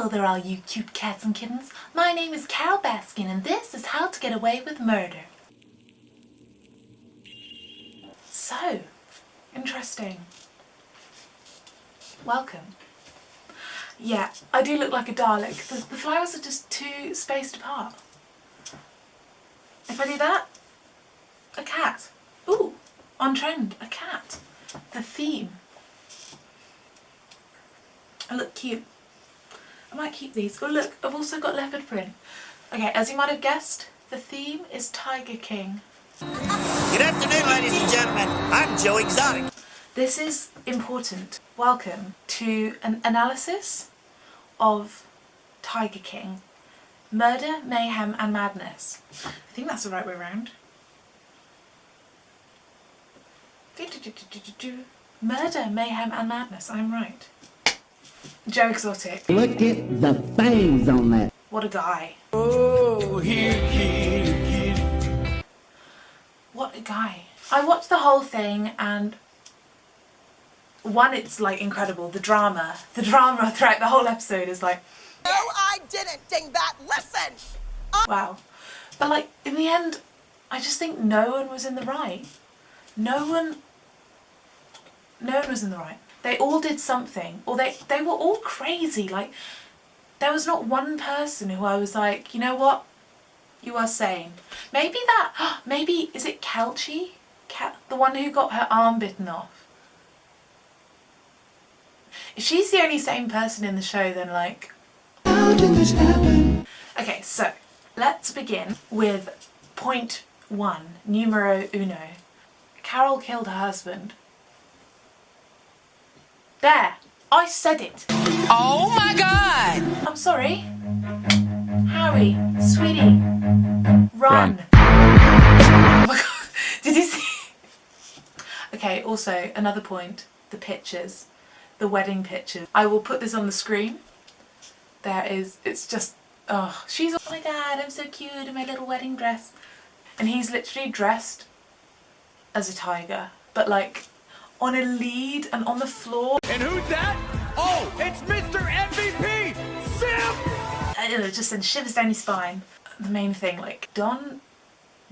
Hello there all you cute cats and kittens. My name is Carol Baskin and this is How to Get Away with Murder. So, interesting. Welcome. Yeah, I do look like a Dalek. The flowers are just too spaced apart. If I do that, a cat. Ooh, on trend, a cat. The theme. I look cute. I might keep these. Oh look, I've also got leopard print. Okay, as you might have guessed, the theme is Tiger King. Good afternoon, ladies and gentlemen. I'm Joe Exotic. This is important. Welcome to an analysis of Tiger King. Murder, mayhem and madness. I think that's the right way around. Murder, mayhem and madness. I'm right. Joe Exotic. Look at the fangs on that. What a guy. Oh, here, kitty. What a guy. I watched the whole thing and one, it's like incredible. The drama throughout the whole episode is like, No, I didn't, dingbat. Listen! wow. But like, in the end, I just think no one was in the right. No one was in the right. They all did something, or they were all crazy. Like, there was not one person who I was like, you know what? You are sane. Maybe is it Kelchi? The one who got her arm bitten off. If she's the only sane person in the show, then like, how did this happen? Okay, so let's begin with point 1, numero uno. Carol killed her husband. There, I said it. Oh my god! I'm sorry. Howie, sweetie, run. Oh my god, did you see? Okay, also, another point, the pictures, the wedding pictures. I will put this on the screen. It's just, oh, she's, oh my god, I'm so cute in my little wedding dress. And he's literally dressed as a tiger, but like, on a lead and on the floor. And who's that? Oh, it's Mr. MVP! Simp! It just sends shivers down your spine. The main thing, like, Don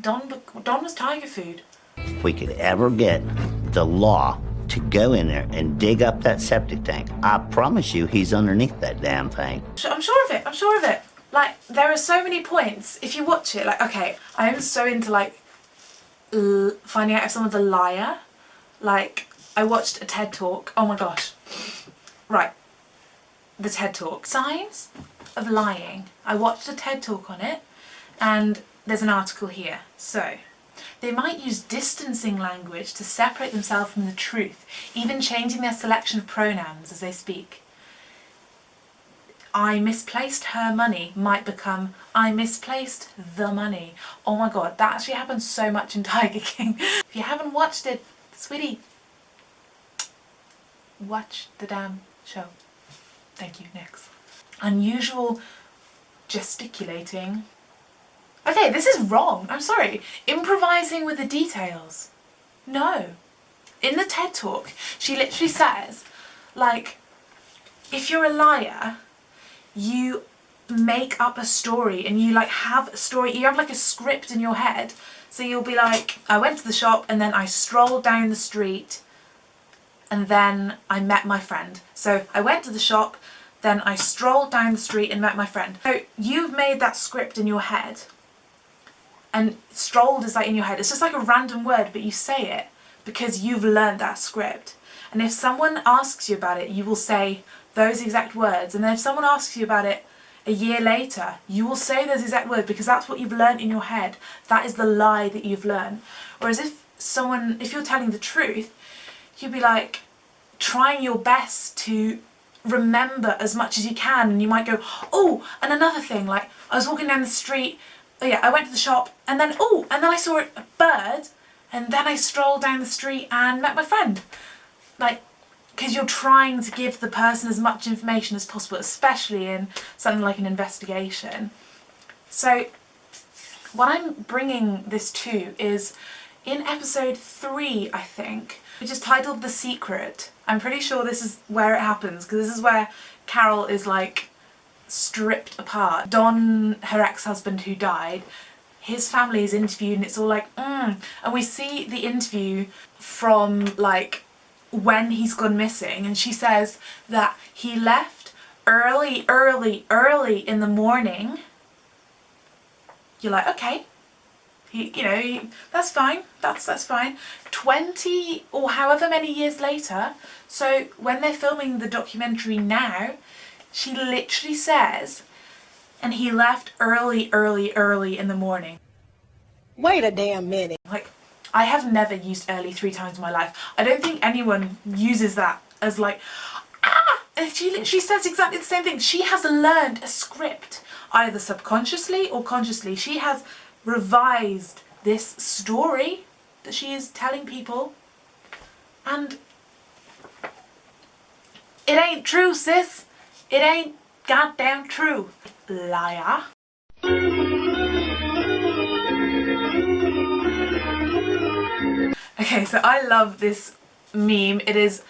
was tiger food. If we could ever get the law to go in there and dig up that septic tank, I promise you he's underneath that damn thing. I'm sure of it. Like, there are so many points. If you watch it, like, okay, I am so into, like, finding out if someone's a liar. Like, I watched a TED Talk. Oh my gosh. Right. The TED Talk. Signs of lying. I watched a TED Talk on it and there's an article here. So, they might use distancing language to separate themselves from the truth, even changing their selection of pronouns as they speak. I misplaced her money might become I misplaced the money. Oh my god, that actually happens so much in Tiger King. If you haven't watched it, sweetie, watch the damn show. Thank you. Next. Unusual gesticulating. Okay, this is wrong. I'm sorry. Improvising with the details. No. In the TED Talk, she literally says, like, if you're a liar, you make up a story and you like have a story, you have like a script in your head. So you'll be like, I went to the shop and then I strolled down the street and then I met my friend. So I went to the shop, then I strolled down the street and met my friend. So you've made that script in your head, and strolled is like in your head. It's just like a random word, but you say it because you've learned that script. And if someone asks you about it, you will say those exact words. And then if someone asks you about it a year later, you will say those exact words because that's what you've learned in your head. That is the lie that you've learned. Whereas if you're telling the truth, you'd be like trying your best to remember as much as you can, and you might go, oh, and another thing, like I was walking down the street, oh yeah, I went to the shop, and then I saw a bird, and then I strolled down the street and met my friend. Like, because you're trying to give the person as much information as possible, especially in something like an investigation. So what I'm bringing this to is in episode 3, I think, which is titled The Secret. I'm pretty sure this is where it happens, because this is where Carol is like stripped apart. Don, her ex-husband who died, his family is interviewed and it's all like, and we see the interview from like when he's gone missing, and she says that he left early in the morning. You're like, okay, that's fine, that's fine. 20 or however many years later, so when they're filming the documentary now, she literally says, and he left early in the morning. Wait a damn minute. Like, I have never used early 3 times in my life. I don't think anyone uses that as like, and she literally says exactly the same thing. She has learned a script, either subconsciously or consciously. She has revised this story that she is telling people, and it ain't true, sis. It ain't goddamn true, liar. Okay, so I love this meme. It is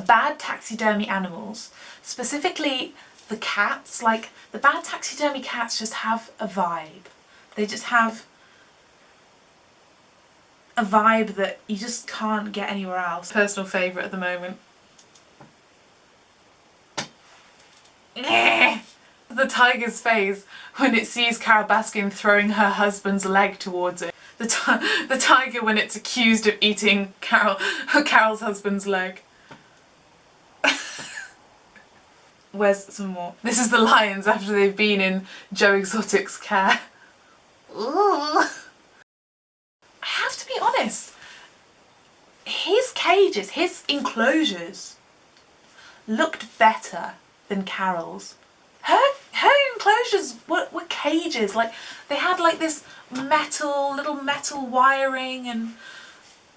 bad taxidermy animals, specifically the cats. Like, the bad taxidermy cats just have a vibe. They just have a vibe that you just can't get anywhere else. Personal favourite at the moment. The tiger's face when it sees Carole Baskin throwing her husband's leg towards it. The tiger when it's accused of eating Carol's husband's leg. Where's some more? This is the lions after they've been in Joe Exotic's care. Ooh. I have to be honest. His cages, his enclosures looked better than Carol's. Her enclosures were cages. Like, they had like this little metal wiring and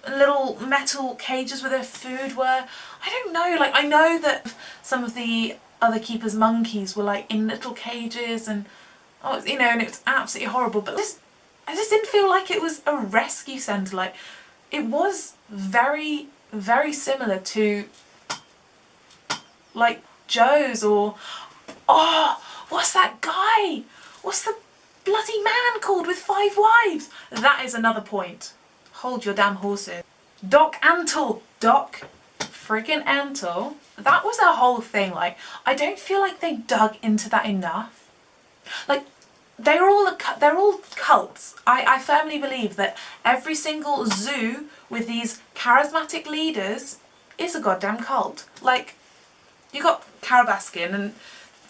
little metal cages where their food were. I don't know, like, I know that some of the other keepers' monkeys were like in little cages and and it was absolutely horrible, but I just didn't feel like it was a rescue centre. Like, it was very, very similar to like Joe's, or what's that guy? What's the bloody man called with 5 wives? That is another point. Hold your damn horses. Doc Antle. Doc friggin' Antle. That was a whole thing. Like, I don't feel like they dug into that enough. Like, they're all cults. I firmly believe that every single zoo with these charismatic leaders is a goddamn cult. Like, you got Carole Baskin and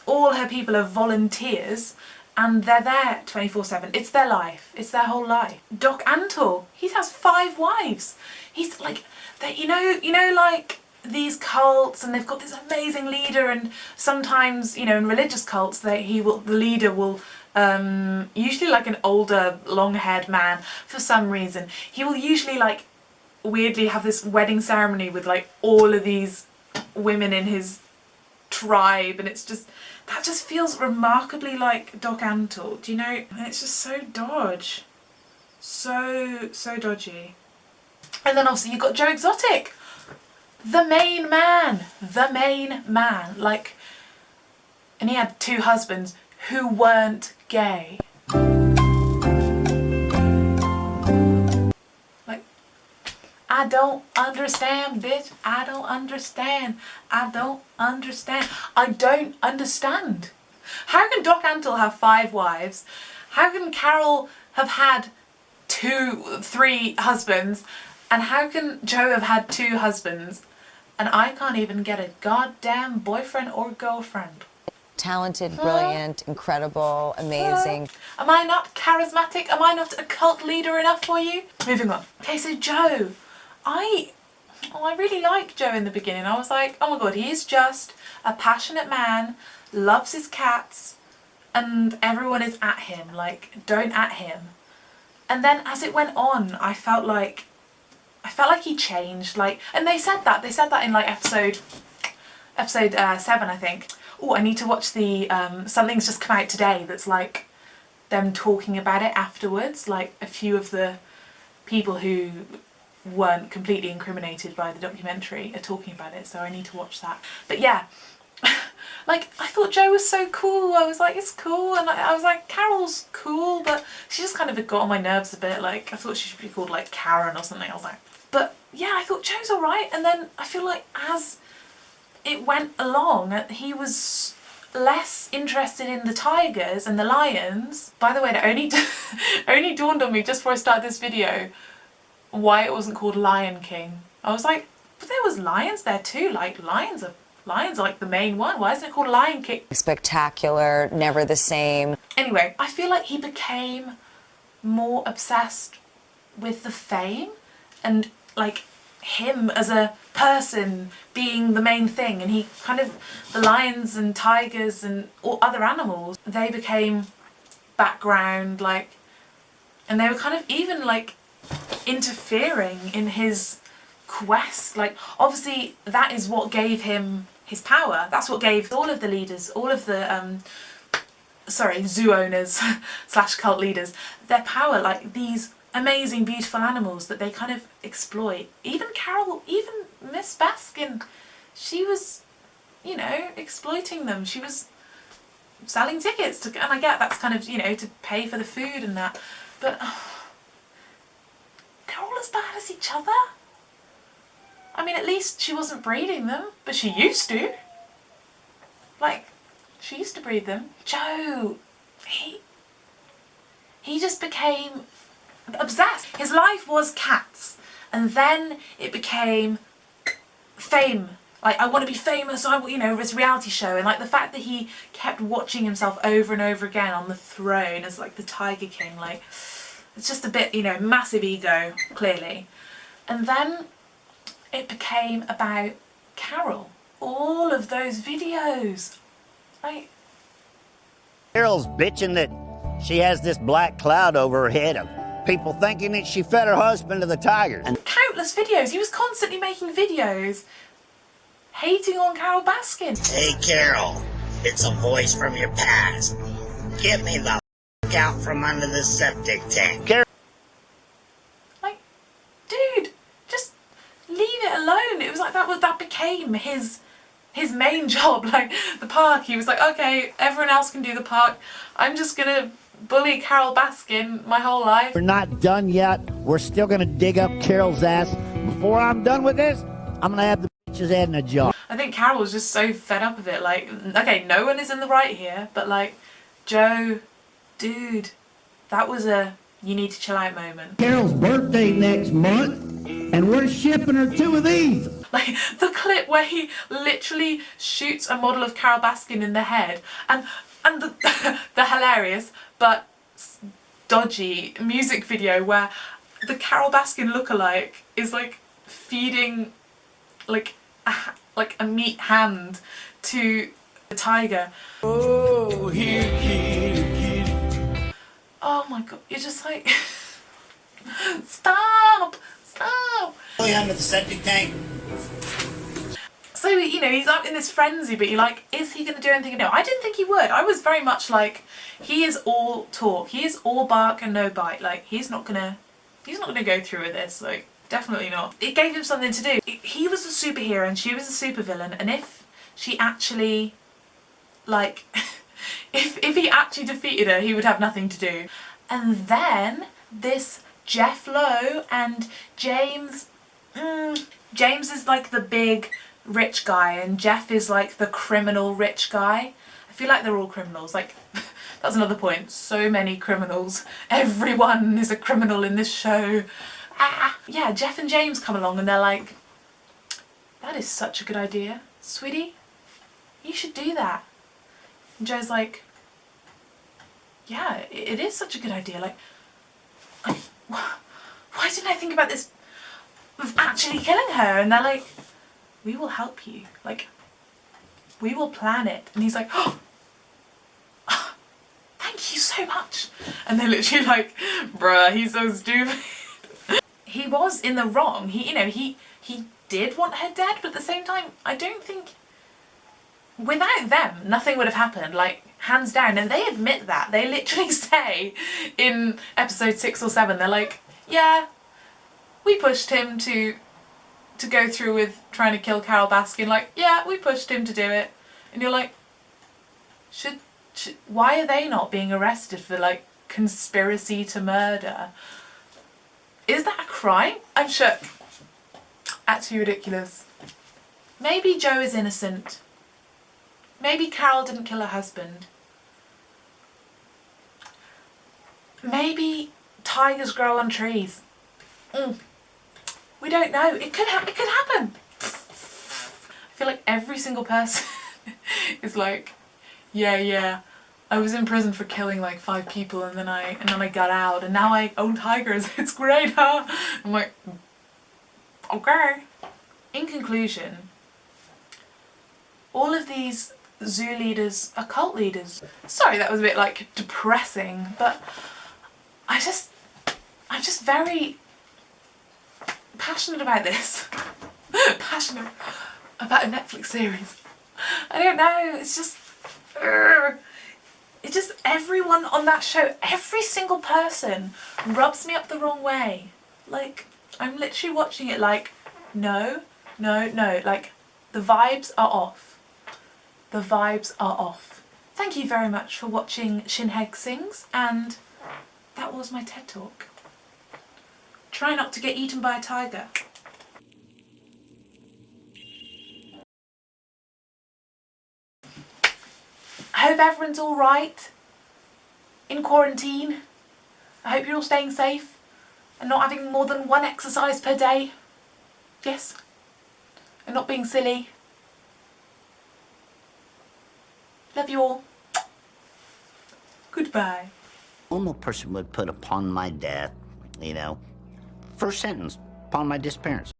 all her people are volunteers and they're there 24/7. It's their life. It's their whole life. Doc Antle, he has 5 wives. He's like, like these cults, and they've got this amazing leader, and sometimes, in religious cults, the leader will, usually like an older, long-haired man for some reason, he will usually like weirdly have this wedding ceremony with like all of these women in his tribe, and it's just, that just feels remarkably like Doc Antle, do you know? And it's just so dodge. So dodgy. And then obviously you've got Joe Exotic. The main man. Like, and he had 2 husbands who weren't gay. Like, I don't understand, bitch. I don't understand. I don't understand. How can Doc Antle have 5 wives? How can Carole have had 3 husbands? And how can Joe have had 2 husbands? And I can't even get a goddamn boyfriend or girlfriend. Talented, brilliant, incredible, amazing. Am I not charismatic? Am I not a cult leader enough for you? Moving on. Okay, so Joe. I really liked Joe in the beginning. I was like, oh my god, he is just a passionate man, loves his cats, and everyone is at him. Like, don't at him. And then as it went on, I felt like he changed. Like, and they said that in like episode 7, I think. Oh, I need to watch the something's just come out today that's like them talking about it afterwards. Like, a few of the people who weren't completely incriminated by the documentary are talking about it, so I need to watch that. But yeah, Like, I thought Joe was so cool. I was like, it's cool. And I was like, Carol's cool, but she just kind of got on my nerves a bit. Like, I thought she should be called like Karen or something. I was like, but yeah, I thought Joe's alright. And then I feel like as it went along, he was less interested in the tigers and the lions. By the way, it only dawned on me just before I started this video why it wasn't called Lion King. I was like, but there was lions there too. Like, lions are like the main one. Why isn't it called Lion King? Spectacular, never the same. Anyway, I feel like he became more obsessed with the fame and like him as a person being the main thing, and he kind of, the lions and tigers and all other animals, they became background, like, and they were kind of even like interfering in his quest. Like, obviously that is what gave him his power. That's what gave all of the leaders, all of the zoo owners slash cult leaders, their power. Like, these amazing beautiful animals that they kind of exploit. Even Carol, even Miss Baskin, she was, you know, exploiting them. She was selling tickets to, and I get that's kind of, you know, to pay for the food and that, but they're all as bad as each other. I mean, at least she wasn't breeding them, but she used to. Like, she used to breed them. Joe, he just became obsessed. His life was cats, and then it became fame. Like, I want to be famous, you know, this reality show, and like the fact that he kept watching himself over and over again on the throne as like the Tiger King, like, it's just a bit, you know, massive ego, clearly. And then it became about Carol. All of those videos, like, Carol's bitching that she has this black cloud over her head of people thinking that she fed her husband to the tigers. And countless videos. He was constantly making videos hating on Carol Baskin. hey, Carol, it's a voice from your past. Get me the f*** out from under the septic tank. Carol. Like, dude, just leave it alone. It was like that became his main job. Like, the park, he was like, okay, everyone else can do the park. I'm just gonna bully Carol Baskin my whole life. We're not done yet. We're still gonna dig up Carol's ass. Before I'm done with this, I'm gonna have the bitch's head in a jar. I think Carol was just so fed up of it. Like, okay, no one is in the right here, but like, Joe, dude, that was a you need to chill out moment. Carol's birthday next month, and we're shipping her 2 of these. Like, the clip where he literally shoots a model of Carol Baskin in the head, and the hilarious but dodgy music video where the Carol Baskin lookalike is like feeding like a meat hand to the tiger. Oh, here, kitty. Oh my god, you're just like, stop. Under the septic tank. So, you know, he's up in this frenzy, but you're like, is he going to do anything? No, I didn't think he would. I was very much like, he is all talk. He is all bark and no bite. Like, he's not gonna go through with this. Like, definitely not. It gave him something to do. He was a superhero and she was a supervillain, and if she actually, like, if he actually defeated her, he would have nothing to do. And then this Jeff Lowe and James, James is like the big rich guy and Jeff is like the criminal rich guy. I feel like they're all criminals. Like, that's another point. So many criminals. Everyone is a criminal in this show. Yeah, Jeff and James come along and they're like, that is such a good idea. Sweetie, you should do that. And Joe's like, yeah, it is such a good idea. Like, why didn't I think about this of actually killing her? And they're like, we will help you. Like, we will plan it. And he's like, oh, thank you so much. And they're literally like, bruh, he's so stupid. He was in the wrong. He did want her dead, but at the same time, I don't think, without them, nothing would have happened. Like, hands down. And they admit that. They literally say in episode 6 or 7, they're like, yeah, we pushed him to go through with trying to kill Carol Baskin. Like, yeah, we pushed him to do it. And you're like, Why are they not being arrested for, like, conspiracy to murder? Is that a crime? I'm shook. Actually ridiculous. Maybe Joe is innocent. Maybe Carol didn't kill her husband. Maybe tigers grow on trees. We don't know. It could happen. I feel like every single person is like, yeah, I was in prison for killing like 5 people and then I got out and now I own tigers. It's great, huh? I'm like, okay. In conclusion, all of these zoo leaders are cult leaders. Sorry, that was a bit like depressing, but I'm just very passionate about this. Passionate about a Netflix series. I don't know, it's just everyone on that show, every single person rubs me up the wrong way. Like, I'm literally watching it like, no, like, the vibes are off. The vibes are off. Thank you very much for watching Shinheg Sings, and that was my TED Talk. Try not to get eaten by a tiger. I hope everyone's alright in quarantine. I hope you're all staying safe and not having more than 1 exercise per day. Yes. And not being silly. Love you all. Goodbye. A normal person would put upon my death, first sentence, upon my disappearance.